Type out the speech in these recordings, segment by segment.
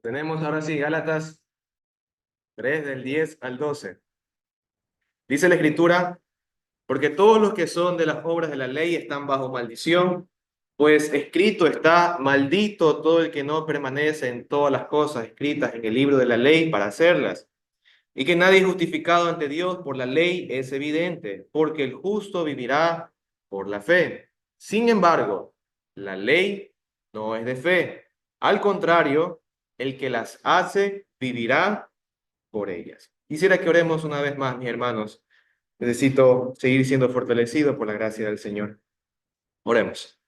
Tenemos ahora sí Gálatas 3 del 10 al 12. Dice la Escritura, porque todos los que son de las obras de la ley están bajo maldición, pues escrito está, maldito todo el que no permanece en todas las cosas escritas en el libro de la ley para hacerlas. Y que nadie es justificado ante Dios por la ley es evidente, porque el justo vivirá por la fe. Sin embargo, la ley no es de fe. Al contrario, el que las hace vivirá por ellas. Quisiera que oremos una vez más, mis hermanos. Necesito seguir siendo fortalecido por la gracia del Señor. Oremos.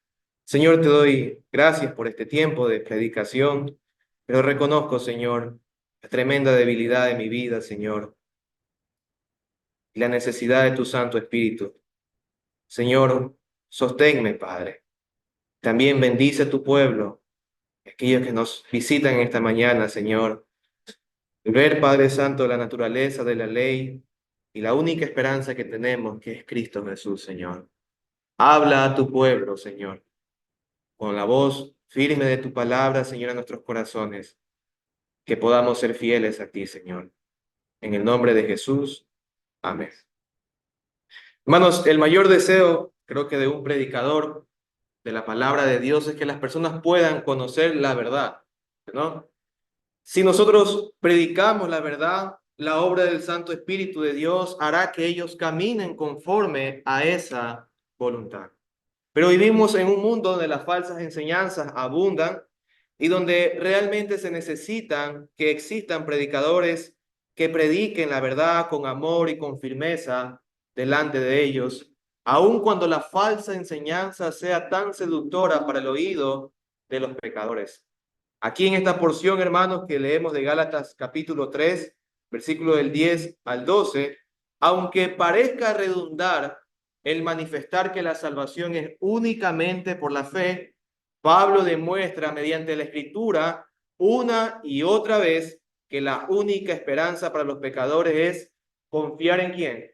Señor, te doy gracias por este tiempo de predicación, pero reconozco, Señor, la tremenda debilidad de mi vida, Señor, y la necesidad de tu Santo Espíritu. Señor, sosténme, Padre. También bendice a tu pueblo, aquellos que nos visitan esta mañana, Señor. Ver, Padre Santo, la naturaleza de la ley y la única esperanza que tenemos, que es Cristo Jesús, Señor. Habla a tu pueblo, Señor, con la voz firme de tu palabra, Señor, a nuestros corazones, que podamos ser fieles a ti, Señor. En el nombre de Jesús, amén. Hermanos, el mayor deseo, creo que de un predicador de la palabra de Dios es que las personas puedan conocer la verdad, ¿no? Si nosotros predicamos la verdad, la obra del Santo Espíritu de Dios hará que ellos caminen conforme a esa voluntad. Pero vivimos en un mundo donde las falsas enseñanzas abundan y donde realmente se necesitan que existan predicadores que prediquen la verdad con amor y con firmeza delante de ellos, aun cuando la falsa enseñanza sea tan seductora para el oído de los pecadores. Aquí en esta porción, hermanos, que leemos de Gálatas capítulo 3, versículo del 10 al 12, aunque parezca redundar el manifestar que la salvación es únicamente por la fe, Pablo demuestra mediante la Escritura una y otra vez que la única esperanza para los pecadores es confiar ¿en quién?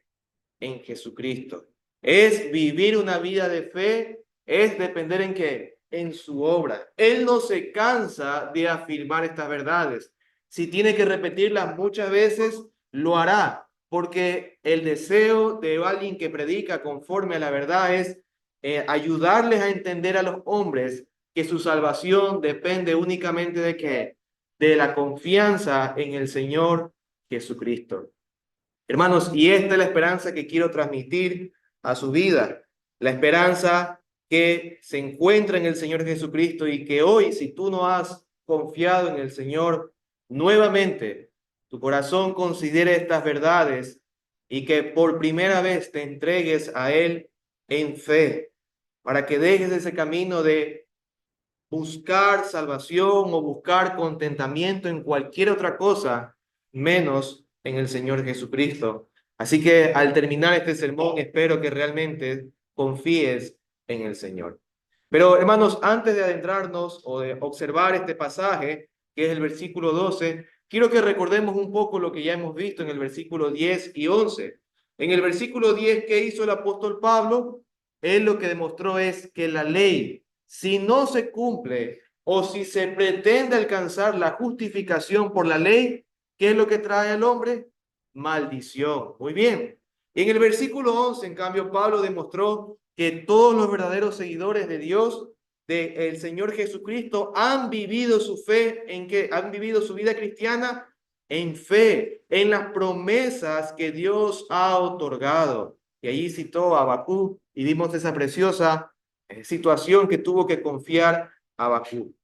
En Jesucristo. Es vivir una vida de fe, es depender ¿en qué? En su obra. Él no se cansa de afirmar estas verdades. Si tiene que repetirlas muchas veces, lo hará, porque el deseo de alguien que predica conforme a la verdad es ayudarles a entender a los hombres que su salvación depende únicamente de qué? De la confianza en el Señor Jesucristo. Hermanos, y esta es la esperanza que quiero transmitir a su vida, la esperanza que se encuentra en el Señor Jesucristo y que hoy, si tú no has confiado en el Señor, nuevamente tu corazón considere estas verdades y que por primera vez te entregues a Él en fe, para que dejes ese camino de buscar salvación o buscar contentamiento en cualquier otra cosa, menos en el Señor Jesucristo. Así que al terminar este sermón, espero que realmente confíes en el Señor. Pero hermanos, antes de adentrarnos o de observar este pasaje, que es el versículo 12, quiero que recordemos un poco lo que ya hemos visto en el versículo 10 y 11. En el versículo 10, ¿qué hizo el apóstol Pablo? Él lo que demostró es que la ley, si no se cumple o si se pretende alcanzar la justificación por la ley, ¿qué es lo que trae al hombre? Maldición. Muy bien. En el versículo 11, en cambio, Pablo demostró que todos los verdaderos seguidores de Dios, del Señor Jesucristo, han vivido su fe en que han vivido su vida cristiana en fe, en las promesas que Dios ha otorgado. Y allí citó a Habacuc y vimos esa preciosa situación que tuvo que confiar Habacuc.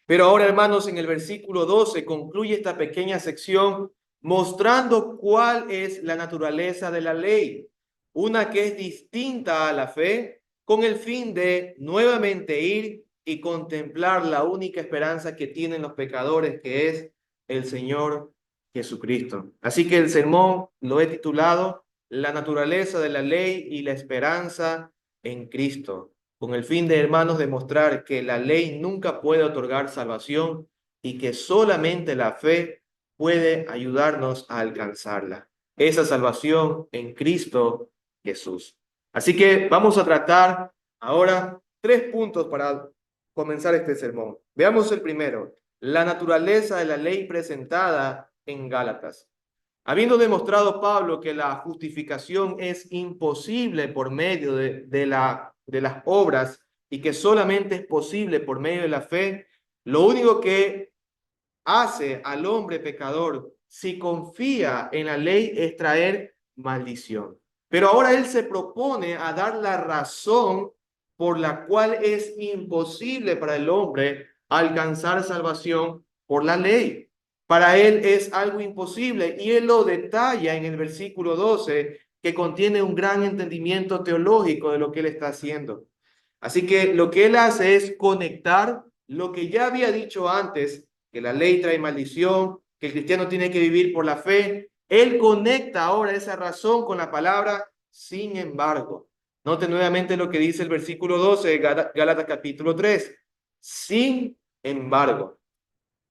Pero ahora, hermanos, en el versículo 12 concluye esta pequeña sección mostrando cuál es la naturaleza de la ley, una que es distinta a la fe, con el fin de nuevamente ir y contemplar la única esperanza que tienen los pecadores, que es el Señor Jesucristo. Así que el sermón lo he titulado La naturaleza de la ley y la esperanza en Cristo, con el fin de, hermanos, demostrar que la ley nunca puede otorgar salvación y que solamente la fe puede ayudarnos a alcanzarla. Esa salvación en Cristo Jesús. Así que vamos a tratar ahora 3 puntos para comenzar este sermón. Veamos el primero. la naturaleza de la ley presentada en Gálatas. Habiendo demostrado Pablo que la justificación es imposible por medio de las obras y que solamente es posible por medio de la fe, lo único que hace al hombre pecador si confía en la ley es traer maldición. Pero ahora él se propone a dar la razón por la cual es imposible para el hombre alcanzar salvación por la ley. Para él es algo imposible y él lo detalla en el versículo 12, que contiene un gran entendimiento teológico de lo que él está haciendo. Así que lo que él hace es conectar lo que ya había dicho antes, que la ley trae maldición, que el cristiano tiene que vivir por la fe. Él conecta ahora esa razón con la palabra sin embargo. Note nuevamente lo que dice el versículo 12 de Gálatas capítulo 3. Sin embargo.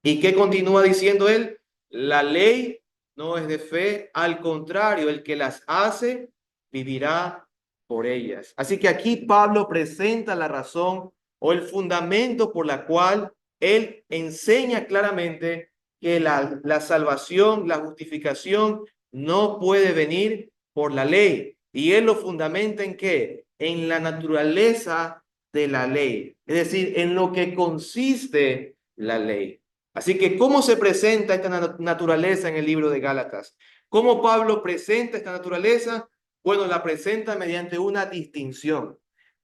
¿Y qué continúa diciendo él? La ley no es de fe, al contrario, el que las hace vivirá por ellas. Así que aquí Pablo presenta la razón o el fundamento por la cual él enseña claramente que la salvación, la justificación no puede venir por la ley. Y él lo fundamenta ¿en qué? En la naturaleza de la ley, es decir, en lo que consiste la ley. Así que, ¿cómo se presenta esta naturaleza en el libro de Gálatas? ¿Cómo Pablo presenta esta naturaleza? Bueno, la presenta mediante una distinción.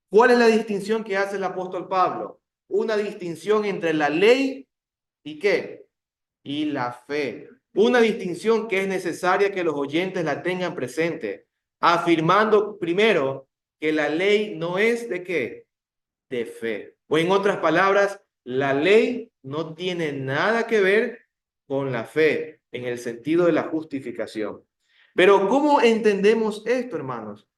¿Cuál es la distinción que hace el apóstol Pablo? Una distinción entre la ley y ¿qué? Y la fe. Una distinción que es necesaria que los oyentes la tengan presente, afirmando primero que la ley no es de ¿qué? De fe. O en otras palabras, la ley no tiene nada que ver con la fe en el sentido de la justificación. Pero ¿cómo entendemos esto, hermanos?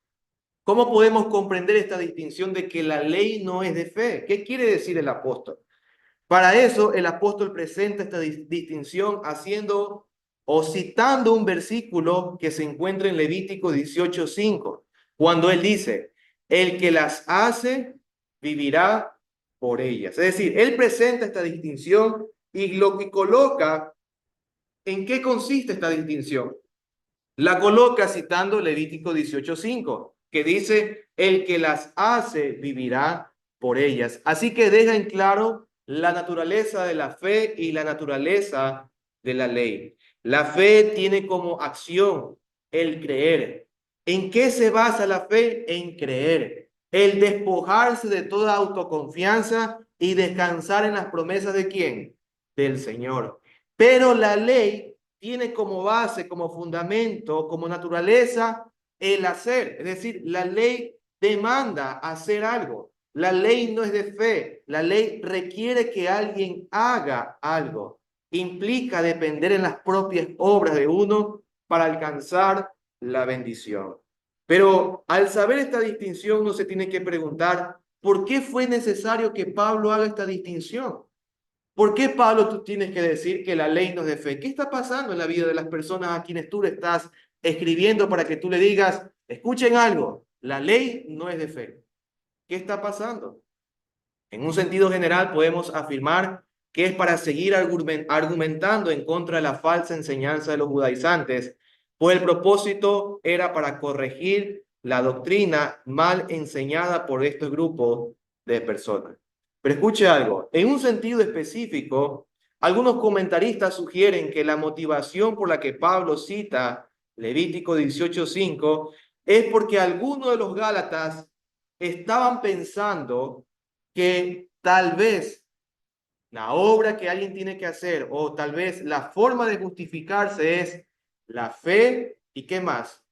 ¿Cómo podemos comprender esta distinción de que la ley no es de fe? ¿Qué quiere decir el apóstol? Para eso, el apóstol presenta esta distinción haciendo o citando un versículo que se encuentra en Levítico 18:5, cuando él dice, el que las hace vivirá por ellas. Es decir, él presenta esta distinción y lo que coloca, ¿en qué consiste esta distinción? La coloca citando Levítico 18:5, que dice, el que las hace vivirá por ellas. Así que deja en claro la naturaleza de la fe y la naturaleza de la ley. La fe tiene como acción el creer. ¿En qué se basa la fe? En creer. El despojarse de toda autoconfianza y descansar en las promesas de ¿quién? Del Señor. Pero la ley tiene como base, como fundamento, como naturaleza el hacer. Es decir, la ley demanda hacer algo. La ley no es de fe. La ley requiere que alguien haga algo. Implica depender en las propias obras de uno para alcanzar la bendición. Pero al saber esta distinción, uno se tiene que preguntar, ¿por qué fue necesario que Pablo haga esta distinción? ¿Por qué, Pablo, tú tienes que decir que la ley no es de fe? ¿Qué está pasando en la vida de las personas a quienes tú le estás escribiendo para que tú le digas, escuchen algo, la ley no es de fe? ¿Qué está pasando? En un sentido general, podemos afirmar que es para seguir argumentando en contra de la falsa enseñanza de los judaizantes, pues el propósito era para corregir la doctrina mal enseñada por este grupo de personas. Pero escuche algo, en un sentido específico, algunos comentaristas sugieren que la motivación por la que Pablo cita Levítico 18:5 es porque algunos de los gálatas estaban pensando que tal vez la obra que alguien tiene que hacer o tal vez la forma de justificarse es la fe y qué más,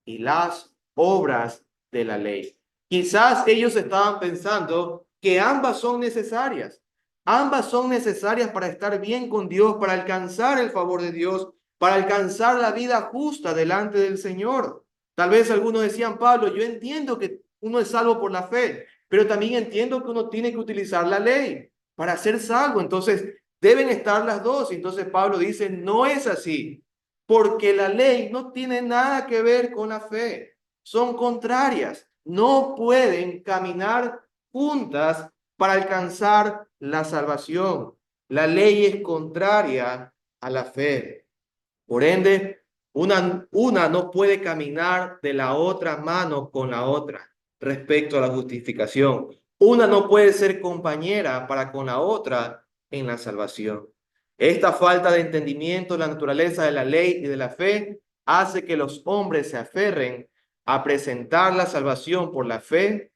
y las obras de la ley. Quizás ellos estaban pensando que ambas son necesarias. Ambas son necesarias para estar bien con Dios, para alcanzar el favor de Dios, para alcanzar la vida justa delante del Señor. Tal vez algunos decían, Pablo, yo entiendo que uno es salvo por la fe, pero también entiendo que uno tiene que utilizar la ley para ser salvo. Entonces, deben estar las dos. Entonces, Pablo dice, no es así, porque la ley no tiene nada que ver con la fe. Son contrarias. No pueden caminar juntas para alcanzar la salvación. La ley es contraria a la fe. Por ende, una no puede caminar de la otra mano con la otra respecto a la justificación. Una no puede ser compañera para con la otra en la salvación. Esta falta de entendimiento de la naturaleza de la ley y de la fe hace que los hombres se aferren a presentar la salvación por la fe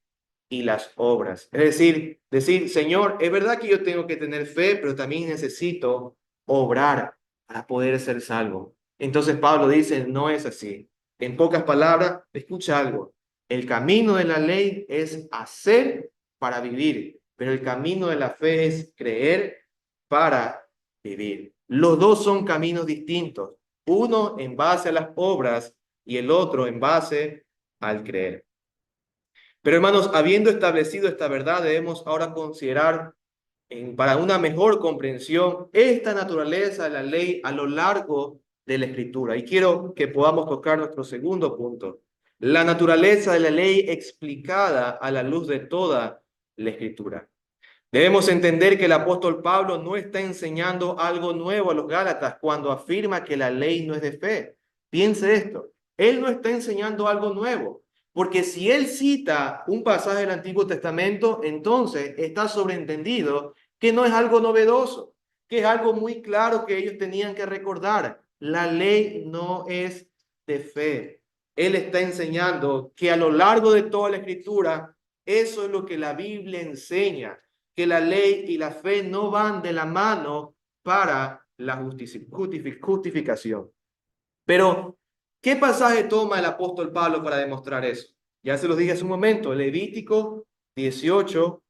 y las obras. Es decir, Señor, es verdad que yo tengo que tener fe, pero también necesito obrar para poder ser salvo. Entonces Pablo dice, no es así. En pocas palabras, escucha algo. El camino de la ley es hacer para vivir, pero el camino de la fe es creer para vivir. Los dos son caminos distintos, uno en base a las obras y el otro en base al creer. Pero hermanos, habiendo establecido esta verdad, debemos ahora considerar para una mejor comprensión esta naturaleza de la ley a lo largo de la Escritura. Y quiero que podamos tocar nuestro segundo punto, la naturaleza de la ley explicada a la luz de toda la Escritura. Debemos entender que el apóstol Pablo no está enseñando algo nuevo a los Gálatas cuando afirma que la ley no es de fe. Piense esto, él no está enseñando algo nuevo, porque si él cita un pasaje del Antiguo Testamento, entonces está sobreentendido que no es algo novedoso, que es algo muy claro que ellos tenían que recordar. La ley no es de fe. Él está enseñando que a lo largo de toda la Escritura, eso es lo que la Biblia enseña, que la ley y la fe no van de la mano para la justificación. Pero, ¿qué pasaje toma el apóstol Pablo para demostrar eso? Ya se los dije hace un momento, Levítico 18,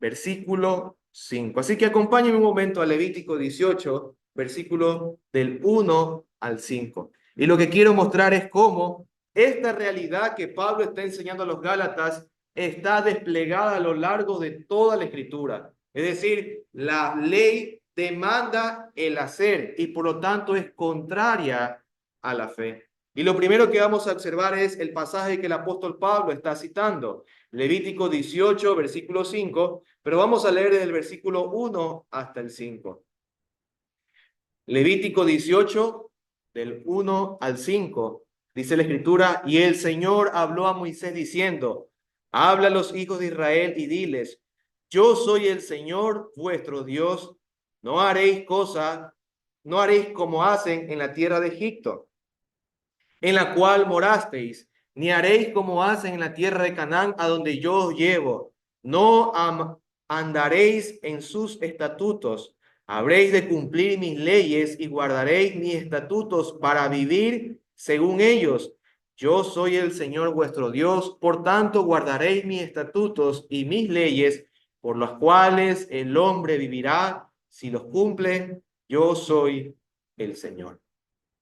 versículo 5. Así que acompáñenme un momento a Levítico 18, versículo del 1 al 5. Y lo que quiero mostrar es cómo esta realidad que Pablo está enseñando a los Gálatas está desplegada a lo largo de toda la Escritura. Es decir, la ley demanda el hacer y por lo tanto es contraria a la fe. Y lo primero que vamos a observar es el pasaje que el apóstol Pablo está citando, Levítico 18, versículo 5, pero vamos a leer desde el versículo 1 hasta el 5. Levítico 18, del 1 al 5, dice la Escritura, y el Señor habló a Moisés diciendo, habla a los hijos de Israel y diles, yo soy el Señor vuestro Dios, no haréis no haréis como hacen en la tierra de Egipto, en la cual morasteis, ni haréis como hacen en la tierra de Canaán, a donde yo os llevo. No andaréis en sus estatutos. Habréis de cumplir mis leyes y guardaréis mis estatutos para vivir según ellos. Yo soy el Señor vuestro Dios, por tanto guardaréis mis estatutos y mis leyes, por las cuales el hombre vivirá si los cumple. Yo soy el Señor.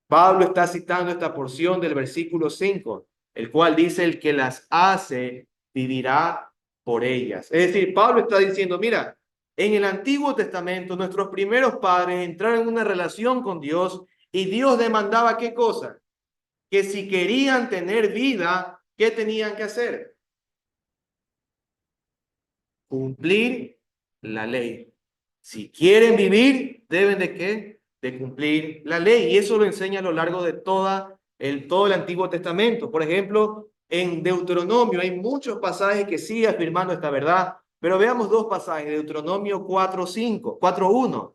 Pablo está citando esta porción del versículo 5, el cual dice, el que las hace vivirá por ellas. Es decir, Pablo está diciendo, mira, en el Antiguo Testamento nuestros primeros padres entraron en una relación con Dios y Dios demandaba ¿qué cosa? Que si querían tener vida, ¿qué tenían que hacer? Cumplir la ley. Si quieren vivir, deben de ¿qué? De cumplir la ley. Y eso lo enseña a lo largo de todo el Antiguo Testamento. Por ejemplo, en Deuteronomio hay muchos pasajes que siguen afirmando esta verdad, pero veamos dos pasajes, Deuteronomio 4:5, 4:1.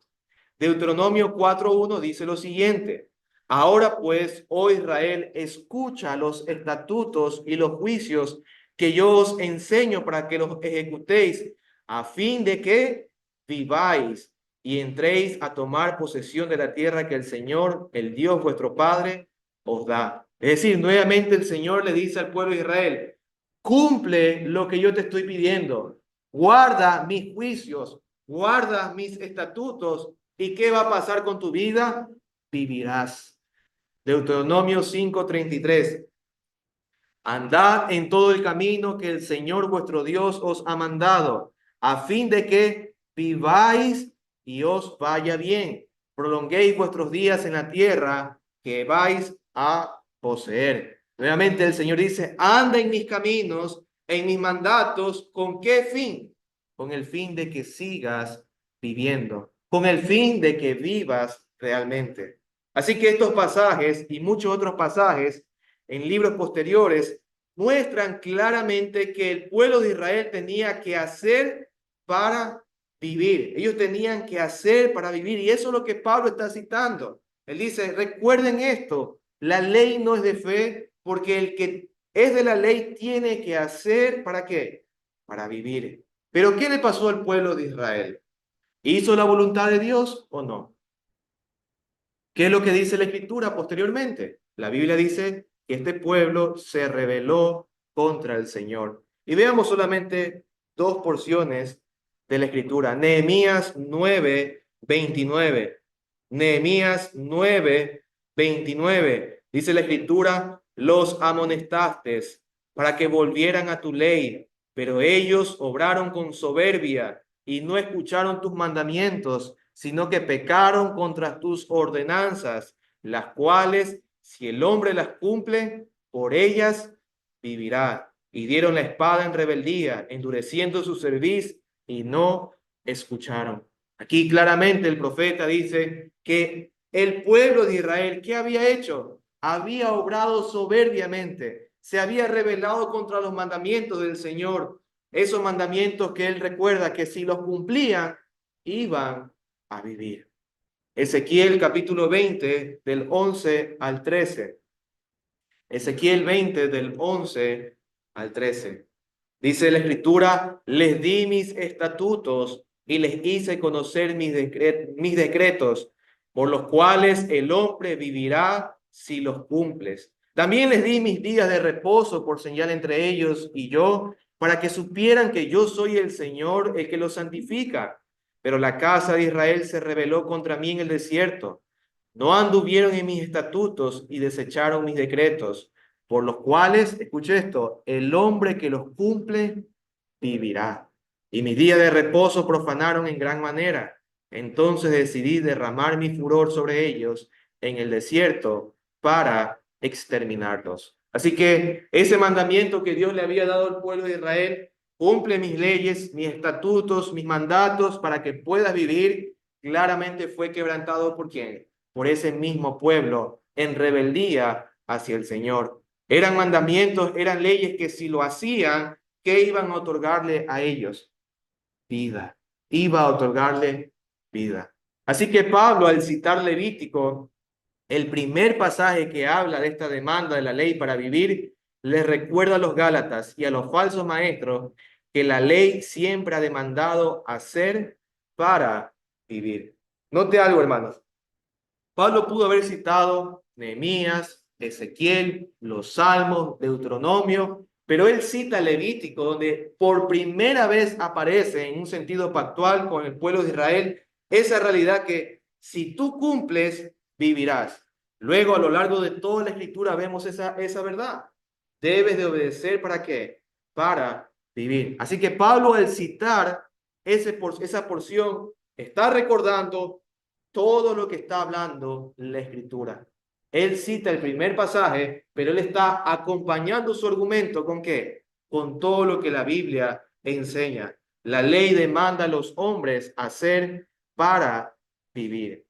Deuteronomio 4:1 dice lo siguiente, ahora pues, oh Israel, escucha los estatutos y los juicios que yo os enseño para que los ejecutéis, a fin de que viváis y entréis a tomar posesión de la tierra que el Señor, el Dios vuestro Padre, os da. Es decir, nuevamente el Señor le dice al pueblo de Israel, cumple lo que yo te estoy pidiendo, guarda mis juicios, guarda mis estatutos, ¿y qué va a pasar con tu vida? Vivirás. Deuteronomio 5:33. Andad en todo el camino que el Señor vuestro Dios os ha mandado, a fin de que viváis y os vaya bien. Prolonguéis vuestros días en la tierra que vais a poseer. Nuevamente el Señor dice, anda en mis caminos, en mis mandatos, ¿con qué fin? Con el fin de que sigas viviendo. con el fin de que vivas realmente. Así que estos pasajes y muchos otros pasajes en libros posteriores muestran claramente que el pueblo de Israel tenía que hacer para vivir. Ellos tenían que hacer para vivir. Y eso es lo que Pablo está citando. Él dice, recuerden esto, la ley no es de fe, porque el que es de la ley tiene que hacer, ¿para qué? Para vivir. Pero ¿qué le pasó al pueblo de Israel? ¿Hizo la voluntad de Dios o no? ¿Qué es lo que dice la Escritura posteriormente? La Biblia dice que este pueblo se rebeló contra el Señor. Y veamos solamente dos porciones de la Escritura. Nehemías 9:29. Nehemías 9:29. Dice la Escritura, los amonestaste para que volvieran a tu ley, pero ellos obraron con soberbia y no escucharon tus mandamientos, sino que pecaron contra tus ordenanzas, las cuales, si el hombre las cumple, por ellas vivirá. Y dieron la espada en rebeldía, endureciendo su cerviz, y no escucharon. Aquí claramente el profeta dice que el pueblo de Israel, ¿qué había hecho? Había obrado soberbiamente, se había rebelado contra los mandamientos del Señor, esos mandamientos que él recuerda que si los cumplían, iban a vivir. Ezequiel capítulo 20 del 11 al 13. Ezequiel 20 del 11 al 13. Dice la Escritura, les di mis estatutos y les hice conocer mis decretos, por los cuales el hombre vivirá si los cumples. También les di mis días de reposo por señal entre ellos y yo, para que supieran que yo soy el Señor, el que los santifica. Pero la casa de Israel se rebeló contra mí en el desierto. No anduvieron en mis estatutos y desecharon mis decretos, por los cuales, escuche esto, el hombre que los cumple vivirá. Y mis días de reposo profanaron en gran manera. Entonces decidí derramar mi furor sobre ellos en el desierto para exterminarlos. Así que ese mandamiento que Dios le había dado al pueblo de Israel, cumple mis leyes, mis estatutos, mis mandatos para que puedas vivir, claramente fue quebrantado por quién? Por ese mismo pueblo en rebeldía hacia el Señor. Eran mandamientos, eran leyes que si lo hacían, ¿qué iban a otorgarle a ellos? Vida. Iba a otorgarle vida. Así que Pablo, al citar Levítico, el primer pasaje que habla de esta demanda de la ley para vivir, les recuerda a los Gálatas y a los falsos maestros que la ley siempre ha demandado hacer para vivir. Note algo, hermanos. Pablo pudo haber citado Nehemías, Ezequiel, los Salmos, Deuteronomio, pero él cita Levítico, donde por primera vez aparece en un sentido pactual con el pueblo de Israel esa realidad que si tú cumples, vivirás. Luego, a lo largo de toda la escritura vemos esa verdad. Debes de obedecer ¿para qué? Para vivir. Así que Pablo al citar esa porción está recordando todo lo que está hablando la escritura. Él cita el primer pasaje, pero él está acompañando su argumento ¿con qué? Con todo lo que la Biblia enseña. La ley demanda a los hombres hacer para vivir.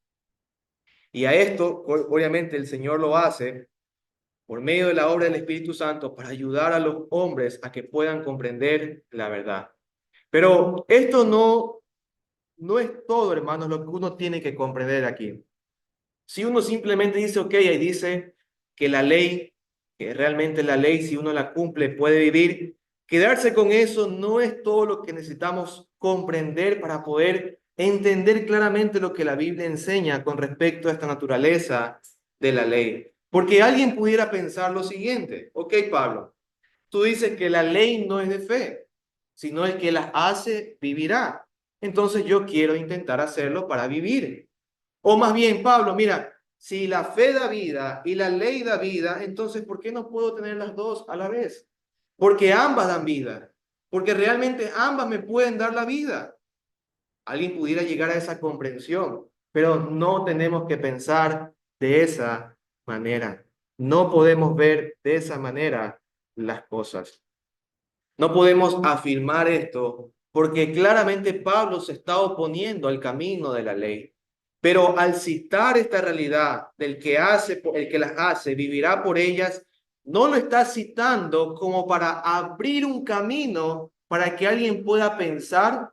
Y a esto, obviamente, el Señor lo hace por medio de la obra del Espíritu Santo para ayudar a los hombres a que puedan comprender la verdad. Pero esto no es todo, hermanos, lo que uno tiene que comprender aquí. Si uno simplemente dice, ok, ahí dice que la ley, que realmente la ley, si uno la cumple, puede vivir, quedarse con eso no es todo lo que necesitamos comprender para poder entender claramente lo que la Biblia enseña con respecto a esta naturaleza de la ley. Porque alguien pudiera pensar lo siguiente, ok, Pablo, tú dices que la ley no es de fe, sino el que las hace vivirá. Entonces yo quiero intentar hacerlo para vivir. O más bien, Pablo, mira, si la fe da vida y la ley da vida, entonces ¿por qué no puedo tener las dos a la vez? Porque ambas dan vida, porque realmente ambas me pueden dar la vida. Alguien pudiera llegar a esa comprensión, pero no tenemos que pensar de esa manera. No podemos ver de esa manera las cosas. No podemos afirmar esto porque claramente Pablo se está oponiendo al camino de la ley. Pero al citar esta realidad del que hace, el que las hace, vivirá por ellas, no lo está citando como para abrir un camino para que alguien pueda pensar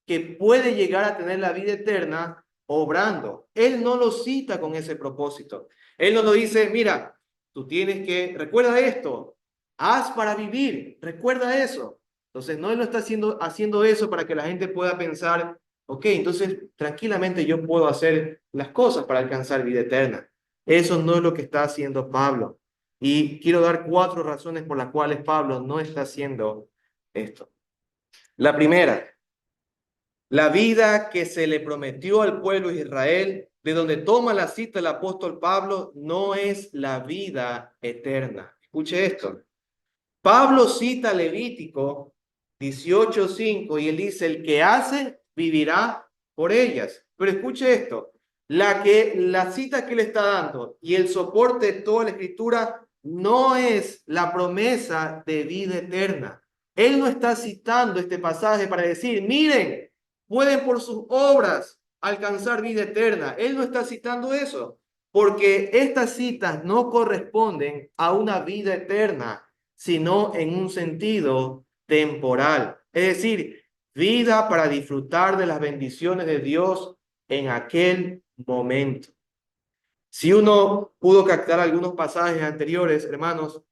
que puede llegar a tener la vida eterna obrando. Él no lo cita con ese propósito. Él no lo dice, mira, tú tienes que, recuerda esto, haz para vivir, recuerda eso. Entonces, no él no está haciendo eso para que la gente pueda pensar, ok, entonces tranquilamente yo puedo hacer las cosas para alcanzar vida eterna. Eso no es lo que está haciendo Pablo. Y quiero dar 4 razones por las cuales Pablo no está haciendo esto. La primera, la vida que se le prometió al pueblo de Israel, de donde toma la cita el apóstol Pablo, no es la vida eterna. Escuche esto. Pablo cita Levítico 18:5 y él dice, el que hace vivirá por ellas. Pero escuche esto, la cita que le está dando y el soporte de toda la escritura no es la promesa de vida eterna. Él no está citando este pasaje para decir, miren, pueden por sus obras alcanzar vida eterna. Él no está citando eso, porque estas citas no corresponden a una vida eterna, sino en un sentido temporal. Es decir, vida para disfrutar de las bendiciones de Dios en aquel momento. Si uno pudo captar algunos pasajes anteriores, hermanos,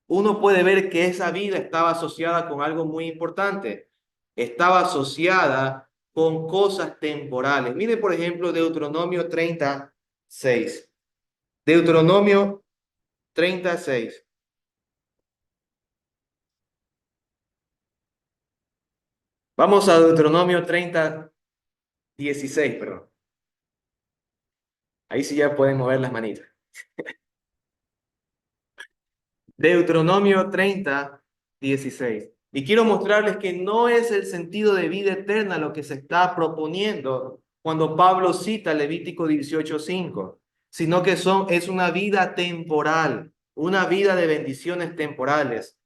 uno puede ver que esa vida estaba asociada con algo muy importante. Estaba asociada con cosas temporales. Mire, por ejemplo, Deuteronomio 36. Deuteronomio 36. Vamos a Deuteronomio 16, perdón. Ahí sí ya pueden mover las manitas. Deuteronomio 16. Y quiero mostrarles que no es el sentido de vida eterna lo que se está proponiendo cuando Pablo cita Levítico 18:5, sino que es una vida temporal, una vida de bendiciones temporales.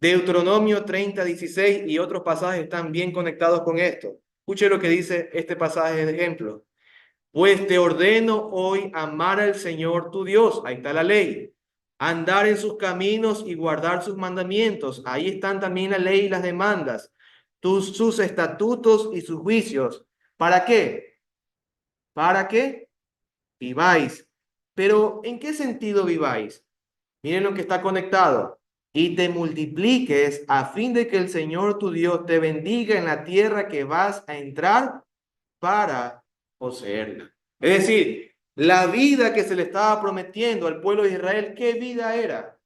Deuteronomio 16 y otros pasajes están bien conectados con esto. Escuche lo que dice este pasaje de ejemplo. Pues te ordeno hoy amar al Señor tu Dios. Ahí está la ley. Andar en sus caminos y guardar sus mandamientos. Ahí están también la ley y las demandas. Sus estatutos y sus juicios. ¿Para qué? ¿Para qué? Viváis. Pero ¿en qué sentido viváis? Miren lo que está conectado. Y te multipliques a fin de que el Señor tu Dios te bendiga en la tierra que vas a entrar para poseerla. Es decir, la vida que se le estaba prometiendo al pueblo de Israel, ¿qué vida era?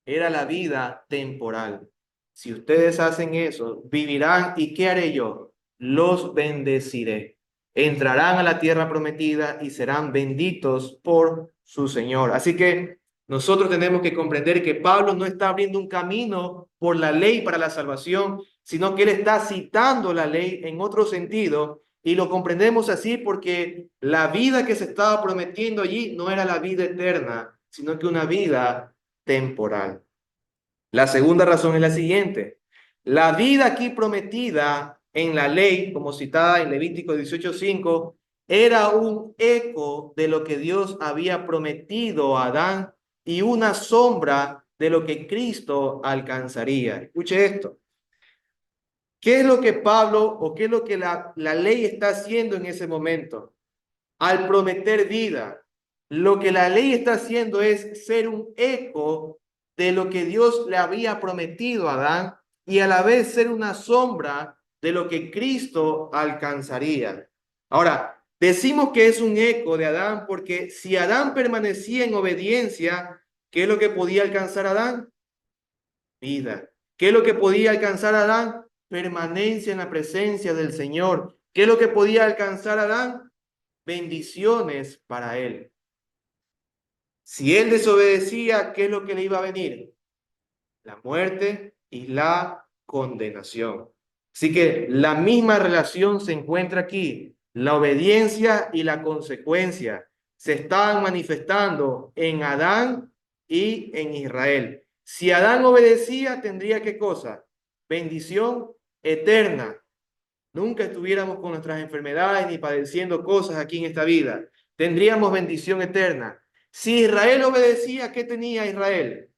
Era la vida temporal. Si ustedes hacen eso, vivirán y ¿qué haré yo? Los bendeciré. Entrarán a la tierra prometida y serán benditos por su Señor. Así que nosotros tenemos que comprender que Pablo no está abriendo un camino por la ley para la salvación, sino que él está citando la ley en otro sentido y lo comprendemos así porque la vida que se estaba prometiendo allí no era la vida eterna, sino que una vida temporal. La segunda razón es la siguiente. La vida aquí prometida en la ley, como citada en Levítico 18:5, era un eco de lo que Dios había prometido a Adán y una sombra de lo que Cristo alcanzaría. Escuche esto. ¿Qué es lo que Pablo o qué es lo que la ley está haciendo en ese momento? Al prometer vida, lo que la ley está haciendo es ser un eco de lo que Dios le había prometido a Adán y a la vez ser una sombra de lo que Cristo alcanzaría. Ahora, decimos que es un eco de Adán porque si Adán permanecía en obediencia, ¿qué es lo que podía alcanzar Adán? Vida. ¿Qué es lo que podía alcanzar Adán? Permanencia en la presencia del Señor. ¿Qué es lo que podía alcanzar Adán? Bendiciones para él. Si él desobedecía, ¿qué es lo que le iba a venir? La muerte y la condenación. Así que la misma relación se encuentra aquí. La obediencia y la consecuencia se estaban manifestando en Adán y en Israel. Si Adán obedecía, tendría ¿qué cosa? bendición eterna. Nunca estuviéramos con nuestras enfermedades ni padeciendo cosas aquí en esta vida. Tendríamos bendición eterna. Si Israel obedecía, ¿qué tenía Israel?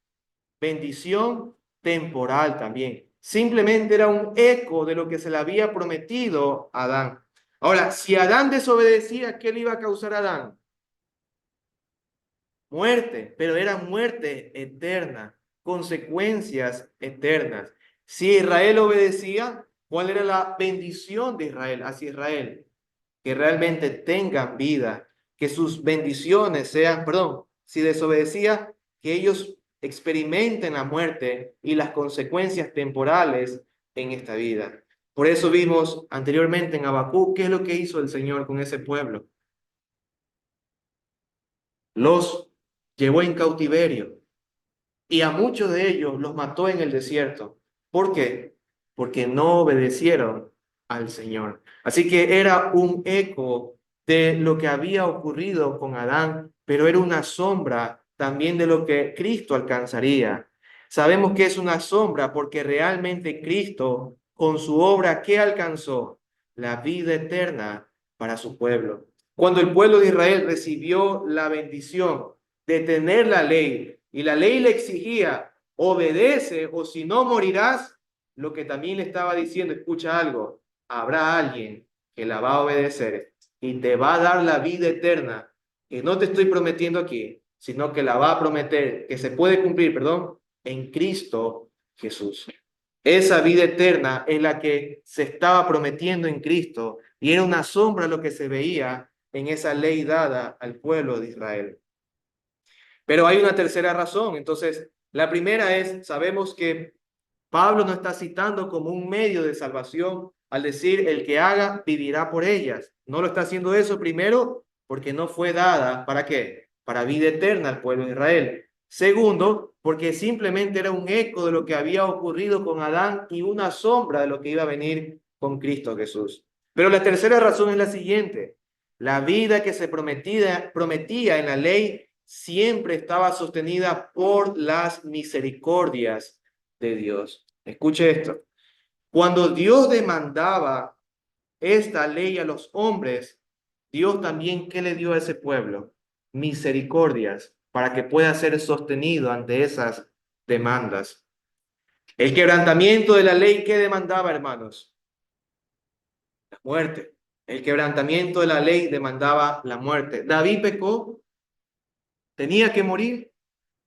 Bendición temporal también. Simplemente era un eco de lo que se le había prometido a Adán. Ahora, si Adán desobedecía, ¿qué le iba a causar a Adán? Muerte, pero era muerte eterna, consecuencias eternas. Si Israel obedecía, ¿cuál era la bendición de Israel hacia Israel? Que realmente tengan vida, que sus bendiciones sean, perdón, si desobedecía, que ellos experimenten la muerte y las consecuencias temporales en esta vida. Por eso vimos anteriormente en Habacuc qué es lo que hizo el Señor con ese pueblo. Los llevó en cautiverio y a muchos de ellos los mató en el desierto. ¿Por qué? Porque no obedecieron al Señor. Así que era un eco de lo que había ocurrido con Adán, pero era una sombra también de lo que Cristo alcanzaría. Sabemos que es una sombra porque realmente Cristo, con su obra, ¿qué alcanzó? La vida eterna para su pueblo. Cuando el pueblo de Israel recibió la bendición de tener la ley, y la ley le exigía, obedece o si no morirás, lo que también le estaba diciendo, escucha algo, habrá alguien que la va a obedecer y te va a dar la vida eterna, que no te estoy prometiendo aquí, sino que la va a prometer, que se puede cumplir, perdón, en Cristo Jesús. Esa vida eterna es la que se estaba prometiendo en Cristo y era una sombra lo que se veía en esa ley dada al pueblo de Israel. Pero hay una tercera razón. Entonces, la primera es, sabemos que Pablo no está citando como un medio de salvación al decir el que haga vivirá por ellas. No lo está haciendo eso primero porque no fue dada, ¿para qué? Para vida eterna al pueblo de Israel. Segundo, porque simplemente era un eco de lo que había ocurrido con Adán y una sombra de lo que iba a venir con Cristo Jesús. Pero la tercera razón es la siguiente. La vida que se prometía en la ley siempre estaba sostenida por las misericordias de Dios. Escuche esto. Cuando Dios demandaba esta ley a los hombres, Dios también, ¿qué le dio a ese pueblo? Misericordias para que pueda ser sostenido ante esas demandas. El quebrantamiento de la ley, ¿qué demandaba, hermanos? La muerte. El quebrantamiento de la ley demandaba la muerte. David pecó, tenía que morir.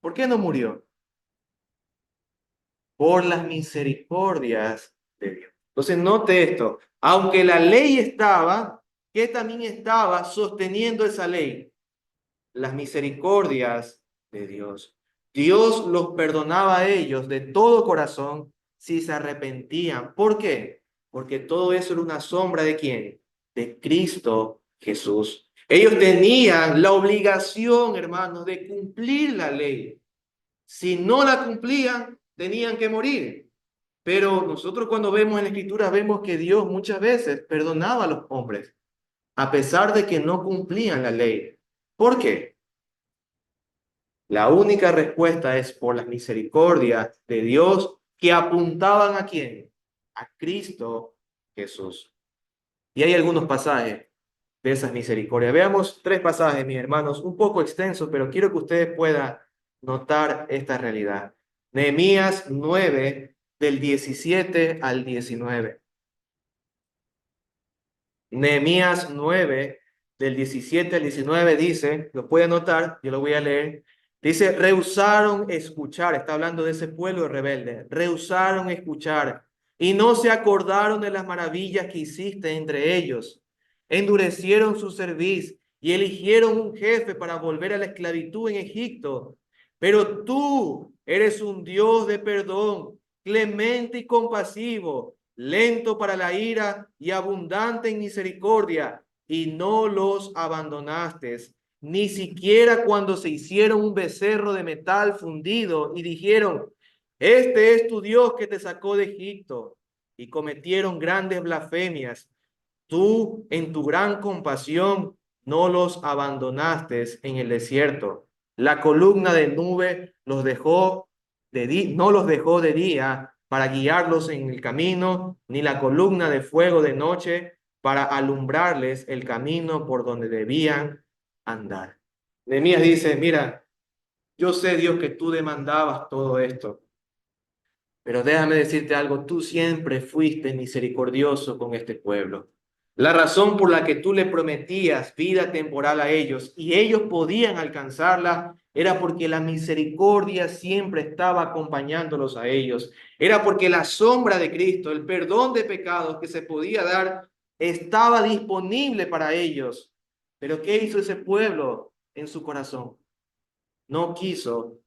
¿Por qué no murió? Por las misericordias de Dios. Entonces, note esto, aunque la ley estaba, ¿qué también estaba sosteniendo esa ley? Las misericordias de Dios. Dios los perdonaba a ellos de todo corazón si se arrepentían. ¿Por qué? Porque todo eso era una sombra de ¿quién? De Cristo Jesús. Ellos tenían la obligación, hermanos, de cumplir la ley. Si no la cumplían, tenían que morir. Pero nosotros cuando vemos en la Escritura vemos que Dios muchas veces perdonaba a los hombres, a pesar de que no cumplían la ley. ¿Por qué? La única respuesta es por las misericordias de Dios que apuntaban ¿a quién? A Cristo Jesús. Y hay algunos pasajes de esas misericordias. Veamos tres pasajes, mis hermanos, un poco extensos, pero quiero que ustedes puedan notar esta realidad. Nehemías 9, del 17 al 19. Nehemías 9, del 17 al 19 dice, lo puede anotar, yo lo voy a leer. Dice, rehusaron escuchar, está hablando de ese pueblo rebelde, rehusaron escuchar y no se acordaron de las maravillas que hiciste entre ellos. Endurecieron su cerviz y eligieron un jefe para volver a la esclavitud en Egipto. Pero tú eres un Dios de perdón, clemente y compasivo, lento para la ira y abundante en misericordia, y no los abandonaste, ni siquiera cuando se hicieron un becerro de metal fundido y dijeron, este es tu Dios que te sacó de Egipto, y cometieron grandes blasfemias. Tú, en tu gran compasión, no los abandonaste en el desierto. La columna de nube los dejó no los dejó de día para guiarlos en el camino, ni la columna de fuego de noche para alumbrarles el camino por donde debían andar. Nehemías dice, mira, yo sé, Dios, que tú demandabas todo esto, pero déjame decirte algo, tú siempre fuiste misericordioso con este pueblo. La razón por la que tú le prometías vida temporal a ellos y ellos podían alcanzarla era porque la misericordia siempre estaba acompañándolos a ellos. Era porque la sombra de Cristo, el perdón de pecados que se podía dar, estaba disponible para ellos. Pero ¿qué hizo ese pueblo en su corazón? No quiso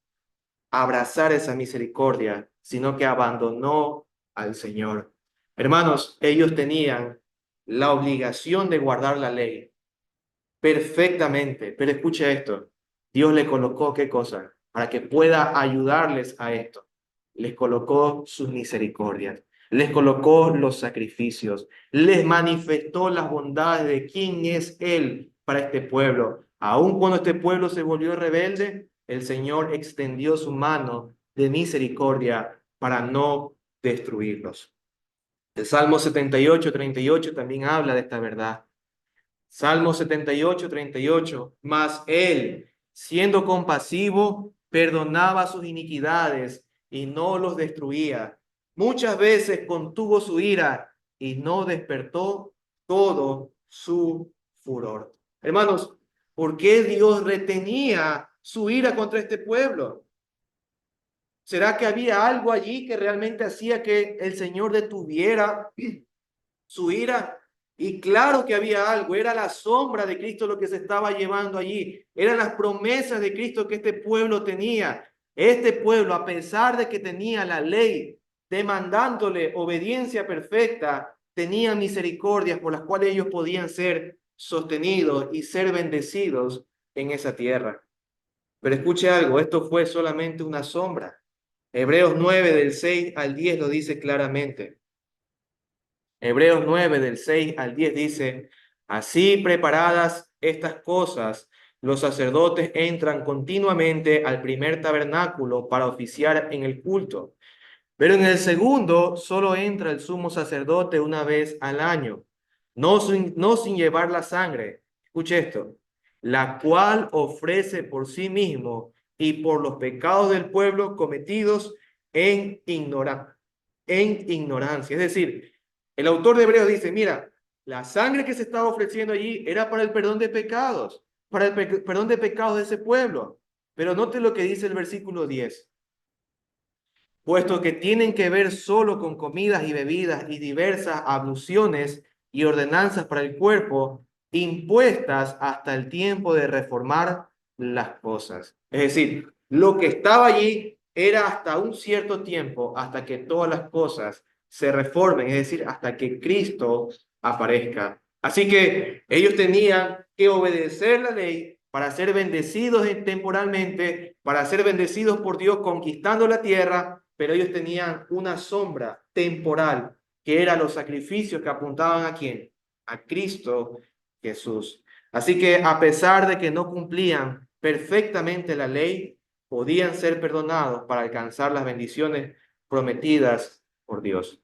abrazar esa misericordia, sino que abandonó al Señor. Hermanos, ellos tenían la obligación de guardar la ley perfectamente, pero escuche esto, Dios le colocó qué cosa, para que pueda ayudarles a esto. Les colocó sus misericordias, les colocó los sacrificios, les manifestó las bondades de quién es Él para este pueblo. Aun cuando este pueblo se volvió rebelde, el Señor extendió su mano de misericordia para no destruirlos. El Salmo 78:38 también habla de esta verdad. Salmo 78:38. Mas él, siendo compasivo, perdonaba sus iniquidades y no los destruía. Muchas veces contuvo su ira y no despertó todo su furor. Hermanos, ¿por qué Dios retenía su ira contra este pueblo? ¿Será que había algo allí que realmente hacía que el Señor detuviera su ira? Y claro que había algo, era la sombra de Cristo lo que se estaba llevando allí, eran las promesas de Cristo que este pueblo tenía. Este pueblo, a pesar de que tenía la ley demandándole obediencia perfecta, tenía misericordias por las cuales ellos podían ser sostenidos y ser bendecidos en esa tierra. Pero escuche algo, esto fue solamente una sombra. Hebreos 9 del 6 al 10 lo dice claramente. Hebreos 9 del 6 al 10 dice, así preparadas estas cosas, los sacerdotes entran continuamente al primer tabernáculo para oficiar en el culto. Pero en el segundo solo entra el sumo sacerdote una vez al año, no sin llevar la sangre. Escuche esto, la cual ofrece por sí mismo y por los pecados del pueblo cometidos en, en ignorancia. Es decir, el autor de Hebreos dice, mira, la sangre que se estaba ofreciendo allí era para el perdón de pecados, para el perdón de pecados de ese pueblo. Pero note lo que dice el versículo 10, puesto que tienen que ver solo con comidas y bebidas y diversas abluciones y ordenanzas para el cuerpo, impuestas hasta el tiempo de reformar las cosas. Es decir, lo que estaba allí era hasta un cierto tiempo, hasta que todas las cosas se reformen, es decir, hasta que Cristo aparezca. Así que ellos tenían que obedecer la ley para ser bendecidos temporalmente, para ser bendecidos por Dios conquistando la tierra, pero ellos tenían una sombra temporal, que eran los sacrificios que apuntaban ¿a quién? A Cristo Jesús. Así que a pesar de que no cumplían perfectamente la ley, podían ser perdonados para alcanzar las bendiciones prometidas por Dios.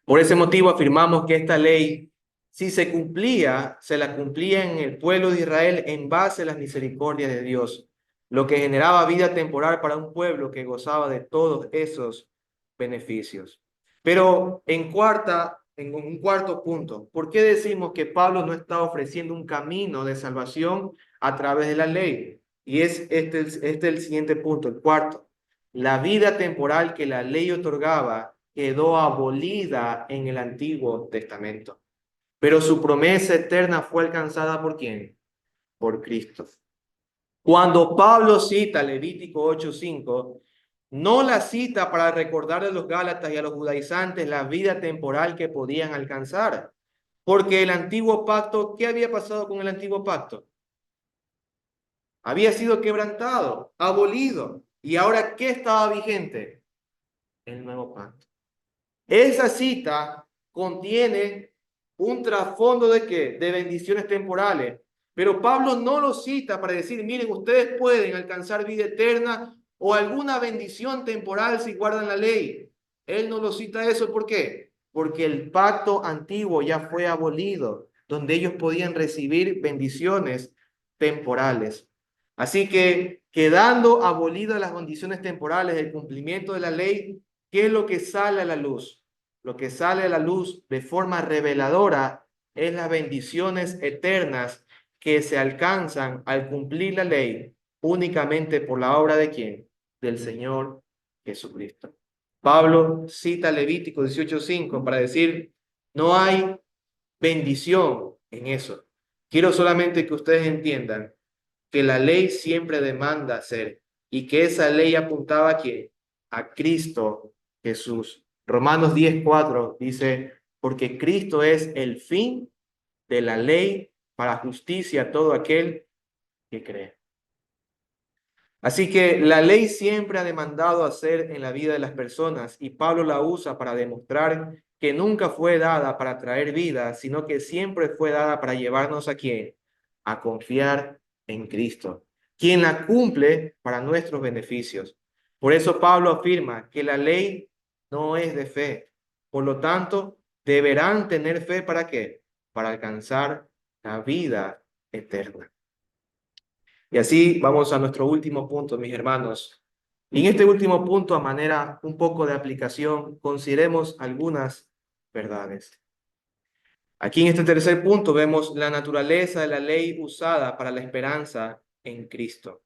Por ese motivo afirmamos que esta ley, si se cumplía, se la cumplía en el pueblo de Israel en base a las misericordias de Dios, lo que generaba vida temporal para un pueblo que gozaba de todos esos beneficios. Pero en un cuarto punto, ¿por qué decimos que Pablo no está ofreciendo un camino de salvación a través de la ley? Y es el siguiente punto, el cuarto. La vida temporal que la ley otorgaba quedó abolida en el Antiguo Testamento. Pero su promesa eterna fue alcanzada ¿por quién? Por Cristo. Cuando Pablo cita Levítico 8:5, no la cita para recordar a los gálatas y a los judaizantes la vida temporal que podían alcanzar. Porque el antiguo pacto, ¿qué había pasado con el antiguo pacto? Había sido quebrantado, abolido. ¿Y ahora qué estaba vigente? El nuevo pacto. Esa cita contiene un trasfondo de qué? De bendiciones temporales. Pero Pablo no lo cita para decir, miren, ustedes pueden alcanzar vida eterna o alguna bendición temporal si guardan la ley. Él no lo cita eso, ¿por qué? Porque el pacto antiguo ya fue abolido, donde ellos podían recibir bendiciones temporales. Así que, quedando abolidas las bendiciones temporales, el cumplimiento de la ley, ¿qué es lo que sale a la luz? Lo que sale a la luz de forma reveladora es las bendiciones eternas que se alcanzan al cumplir la ley únicamente por la obra de quién? Del Señor Jesucristo. Pablo cita Levítico 18:5 para decir, no hay bendición en eso. Quiero solamente que ustedes entiendan que la ley siempre demanda hacer y que esa ley apuntaba a quién? A Cristo Jesús. Romanos 10:4 dice, porque Cristo es el fin de la ley para justicia a todo aquel que cree. Así que la ley siempre ha demandado hacer en la vida de las personas y Pablo la usa para demostrar que nunca fue dada para traer vida, sino que siempre fue dada para llevarnos a quién? A confiar en Cristo, quien la cumple para nuestros beneficios. Por eso Pablo afirma que la ley no es de fe. Por lo tanto, deberán tener fe ¿para qué? Para alcanzar la vida eterna. Y así vamos a nuestro último punto, mis hermanos. Y en este último punto, a manera un poco de aplicación, consideremos algunas verdades. Aquí en este tercer punto vemos la naturaleza de la ley usada para la esperanza en Cristo.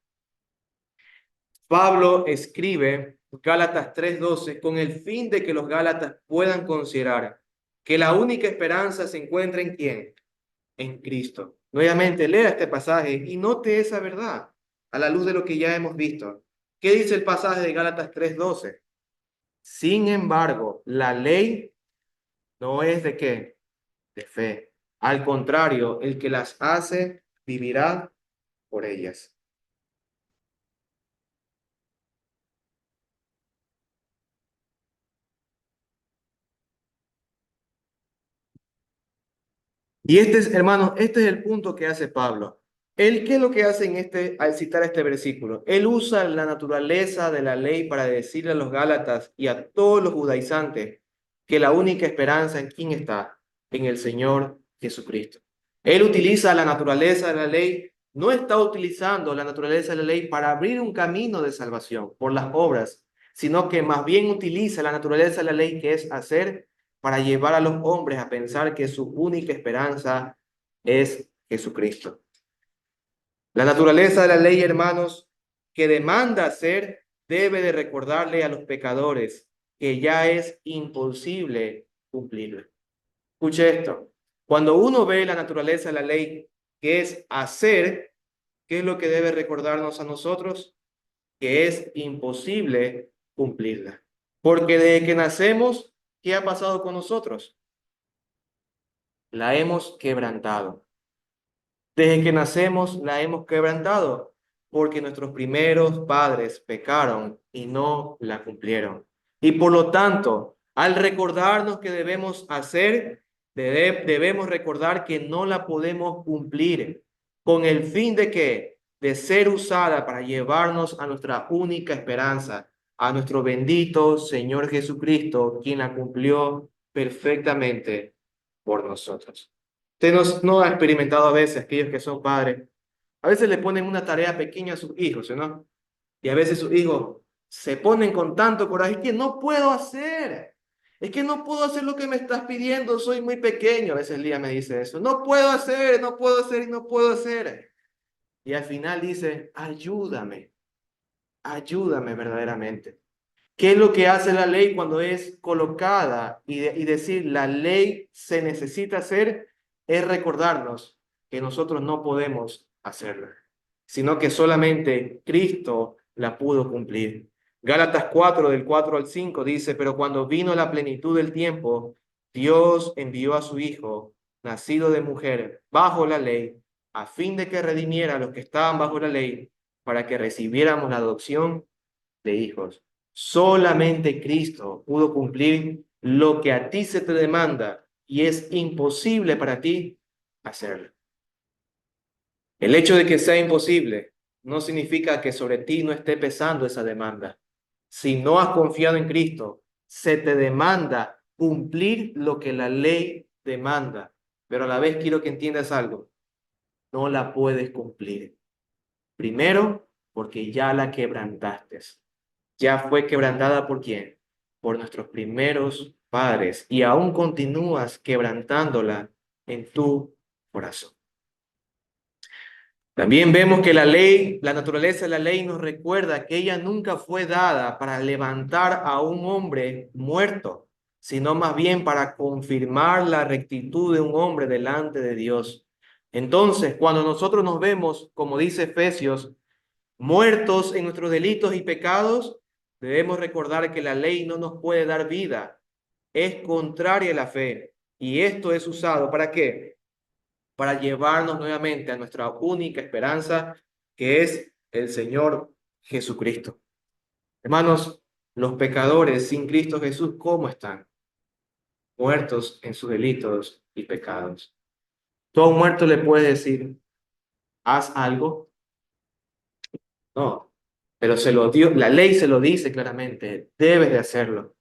Pablo escribe Gálatas 3:12 con el fin de que los gálatas puedan considerar que la única esperanza se encuentra en quién, en Cristo. Nuevamente, lea este pasaje y note esa verdad a la luz de lo que ya hemos visto. ¿Qué dice el pasaje de Gálatas 3:12? Sin embargo, la ley no es de qué, de fe. Al contrario, el que las hace vivirá por ellas. Y este es, hermanos, este es el punto que hace Pablo. Él, ¿qué es lo que hace en al citar este versículo? Él usa la naturaleza de la ley para decirle a los gálatas y a todos los judaizantes que la única esperanza en quién está, en el Señor Jesucristo. Él utiliza la naturaleza de la ley, no está utilizando la naturaleza de la ley para abrir un camino de salvación por las obras, sino que más bien utiliza la naturaleza de la ley que es hacer para llevar a los hombres a pensar que su única esperanza es Jesucristo. La naturaleza de la ley, hermanos, que demanda hacer, debe de recordarle a los pecadores que ya es imposible cumplirla. Escuche esto. Cuando uno ve la naturaleza de la ley, que es hacer, ¿qué es lo que debe recordarnos a nosotros? Que es imposible cumplirla. Porque desde que nacemos, ¿qué ha pasado con nosotros? La hemos quebrantado. Desde que nacemos la hemos quebrantado, porque nuestros primeros padres pecaron y no la cumplieron. Y por lo tanto, al recordarnos que debemos hacer, debemos recordar que no la podemos cumplir con el fin de que de ser usada para llevarnos a nuestra única esperanza, a nuestro bendito Señor Jesucristo, quien la cumplió perfectamente por nosotros. Usted no ha experimentado a veces, aquellos que son padres, a veces le ponen una tarea pequeña a sus hijos, ¿no? Y a veces sus hijos se ponen con tanto coraje, es que no puedo hacer, es que no puedo hacer lo que me estás pidiendo, soy muy pequeño. A veces Lía me dice eso, no puedo hacer, no puedo hacer y no puedo hacer. Y al final dice, ayúdame, ayúdame verdaderamente. ¿Qué es lo que hace la ley cuando es colocada y decir la ley se necesita hacer? Es recordarnos que nosotros no podemos hacerla, sino que solamente Cristo la pudo cumplir. Gálatas 4, del 4 al 5 dice, pero cuando vino la plenitud del tiempo, Dios envió a su Hijo, nacido de mujer, bajo la ley, a fin de que redimiera a los que estaban bajo la ley, para que recibiéramos la adopción de hijos. Solamente Cristo pudo cumplir lo que a ti se te demanda y es imposible para ti hacerlo. El hecho de que sea imposible no significa que sobre ti no esté pesando esa demanda. Si no has confiado en Cristo, se te demanda cumplir lo que la ley demanda, pero a la vez quiero que entiendas algo, no la puedes cumplir. Primero, porque ya la quebrantaste. Ya fue quebrantada ¿por quién? Por nuestros primeros padres y aún continúas quebrantándola en tu corazón. También vemos que la ley, la naturaleza de la ley nos recuerda que ella nunca fue dada para levantar a un hombre muerto, sino más bien para confirmar la rectitud de un hombre delante de Dios. Entonces, cuando nosotros nos vemos, como dice Efesios, muertos en nuestros delitos y pecados, debemos recordar que la ley no nos puede dar vida, es contraria a la fe. Y esto es usado ¿para qué? Para llevarnos nuevamente a nuestra única esperanza, que es el Señor Jesucristo. Hermanos, los pecadores sin Cristo Jesús, ¿cómo están? Muertos en sus delitos y pecados. Todo muerto le puede decir, haz algo. No, pero se lo dio, la ley se lo dice claramente, debes de hacerlo,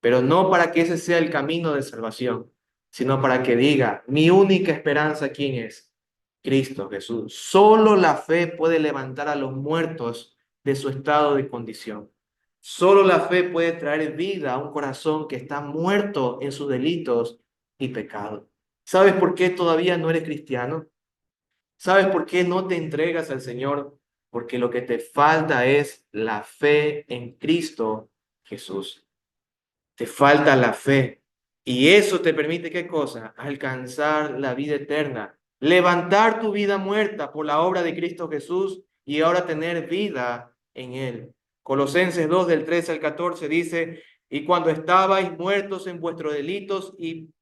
pero no para que ese sea el camino de salvación, sino para que diga, mi única esperanza, ¿quién es? Cristo Jesús. Solo la fe puede levantar a los muertos de su estado de condición. Solo la fe puede traer vida a un corazón que está muerto en sus delitos y pecados. ¿Sabes por qué todavía no eres cristiano? ¿Sabes por qué no te entregas al Señor? Porque lo que te falta es la fe en Cristo Jesús. Te falta la fe. Y eso te permite, ¿qué cosa? Alcanzar la vida eterna. Levantar tu vida muerta por la obra de Cristo Jesús y ahora tener vida en Él. Colosenses 2 del 13 al 14 dice, y cuando estabais muertos en vuestros delitos y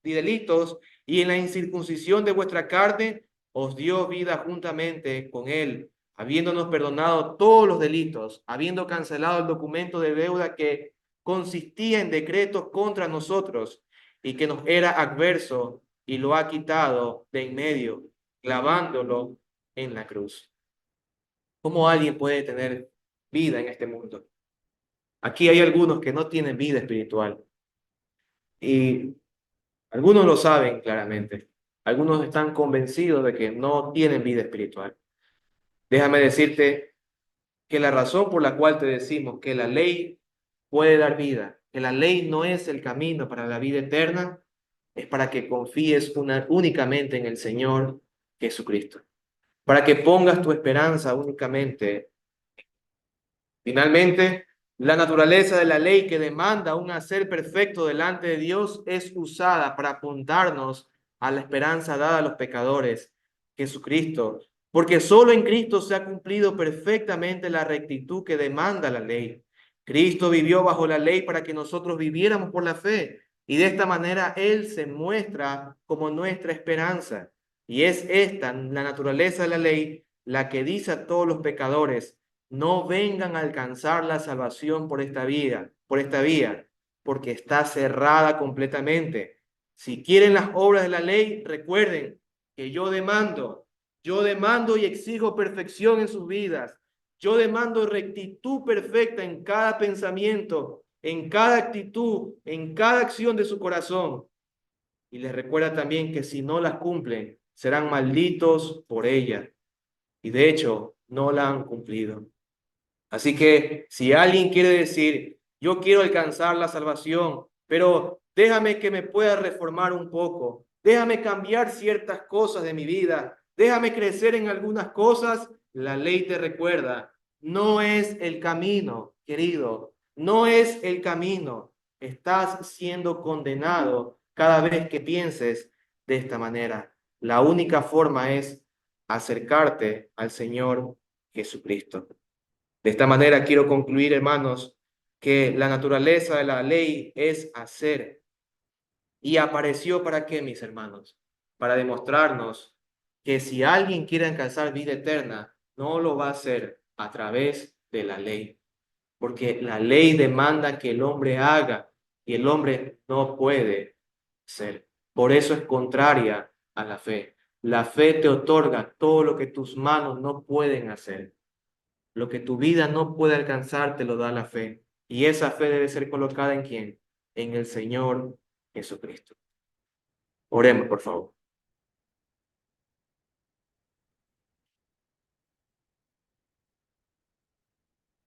en la incircuncisión de vuestra carne, os dio vida juntamente con Él, habiéndonos perdonado todos los delitos, habiendo cancelado el documento de deuda que consistía en decretos contra nosotros y que nos era adverso y lo ha quitado de en medio, clavándolo en la cruz. ¿Cómo alguien puede tener vida en este mundo? Aquí hay algunos que no tienen vida espiritual y algunos lo saben claramente. Algunos están convencidos de que no tienen vida espiritual. Déjame decirte que la razón por la cual te decimos que la ley puede dar vida, que la ley no es el camino para la vida eterna, es para que confíes únicamente en el Señor Jesucristo, para que pongas tu esperanza únicamente. Finalmente, la naturaleza de la ley que demanda un hacer perfecto delante de Dios es usada para apuntarnos a la esperanza dada a los pecadores, Jesucristo, porque solo en Cristo se ha cumplido perfectamente la rectitud que demanda la ley. Cristo vivió bajo la ley para que nosotros viviéramos por la fe, y de esta manera Él se muestra como nuestra esperanza. Y es esta, la naturaleza de la ley, la que dice a todos los pecadores, no vengan a alcanzar la salvación por esta vía, porque está cerrada completamente. Si quieren las obras de la ley, recuerden que yo demando y exijo perfección en sus vidas. Yo demando rectitud perfecta en cada pensamiento, en cada actitud, en cada acción de su corazón. Y les recuerda también que si no las cumplen, serán malditos por ella. Y de hecho, no la han cumplido. Así que si alguien quiere decir, yo quiero alcanzar la salvación, pero déjame que me pueda reformar un poco, déjame cambiar ciertas cosas de mi vida, déjame crecer en algunas cosas, la ley te recuerda, no es el camino, querido, no es el camino. Estás siendo condenado cada vez que pienses de esta manera. La única forma es acercarte al Señor Jesucristo. De esta manera quiero concluir, hermanos, que la naturaleza de la ley es hacer. ¿Y apareció para qué, mis hermanos? Para demostrarnos que si alguien quiere alcanzar vida eterna, no lo va a hacer a través de la ley, porque la ley demanda que el hombre haga y el hombre no puede ser. Por eso es contraria a la fe. La fe te otorga todo lo que tus manos no pueden hacer. Lo que tu vida no puede alcanzar, te lo da la fe. Y esa fe debe ser colocada ¿en quién? En el Señor Jesucristo. Oremos, por favor.